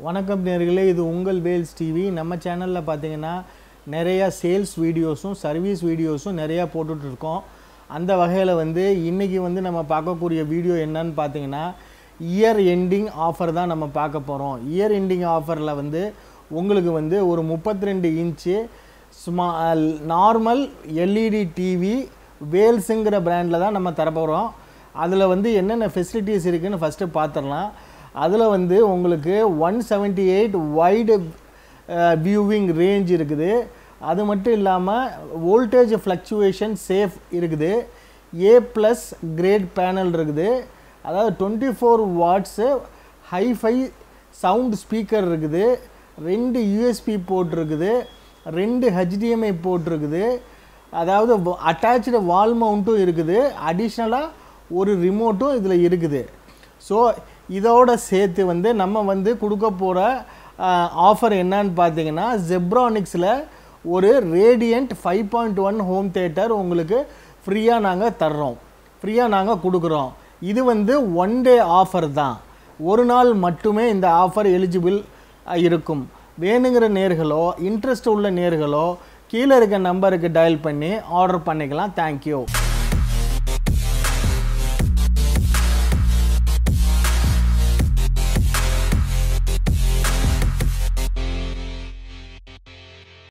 வணக்கம் நேயர்களே, இது உங்கள் வேல்ஸ் டிவி. நம்ம சேனலில் பார்த்தீங்கன்னா நிறையா சேல்ஸ் வீடியோஸும் சர்வீஸ் வீடியோஸும் நிறையா போட்டுட்ருக்கோம். அந்த வகையில் இன்றைக்கி நம்ம பார்க்கக்கூடிய வீடியோ என்னன்னு பார்த்தீங்கன்னா இயர் எண்டிங் ஆஃபர் தான் நம்ம பார்க்க போகிறோம். இயர் எண்டிங் ஆஃபரில் உங்களுக்கு ஒரு 32 இன்ச்சு நார்மல் எல்இடி டிவி வேல்ஸுங்கிற பிராண்டில் தான் நம்ம தரப்போகிறோம். அதில் என்னென்ன ஃபெசிலிட்டிஸ் இருக்குதுன்னு ஃபஸ்ட்டு பார்த்துடலாம். அதில் உங்களுக்கு 178 வைடு வியூவிங் ரேஞ்ச் இருக்குது. அது மட்டும் இல்லாமல் வோல்டேஜ் ஃப்ளக்சுவேஷன் சேஃப் இருக்குது. A+ கிரேட் பேனல் இருக்குது. அதாவது 24 வாட்ஸு ஹைஃபை சவுண்ட் ஸ்பீக்கர் இருக்குது. 2 USB போர்ட் இருக்குது. 2 HDMI போர்ட் இருக்குது. அதாவது அட்டாச்சு வால் மவுண்ட்டும் இருக்குது. அடிஷ்னலாக ஒரு ரிமோட்டும் இதில் இருக்குது. ஸோ இதோட சேர்த்து நம்ம கொடுக்க போகிற ஆஃபர் என்னன்னு பார்த்தீங்கன்னா ஜெப்ரானிக்ஸில் ஒரு ரேடியன்ட் 5.1 ஹோம் தியேட்டர் உங்களுக்கு ஃப்ரீயாக நாங்கள் தர்றோம், ஃப்ரீயாக நாங்கள் கொடுக்குறோம். இது 1 டே ஆஃபர் தான். ஒரு நாள் மட்டுமே இந்த ஆஃபர் எலிஜிபிள் இருக்கும். வேணுங்கிற நேர்களோ இன்ட்ரெஸ்ட் உள்ள நேர்களோ கீழே இருக்க நம்பருக்கு டயல் பண்ணி ஆர்டர் பண்ணிக்கலாம். தேங்க்யூ.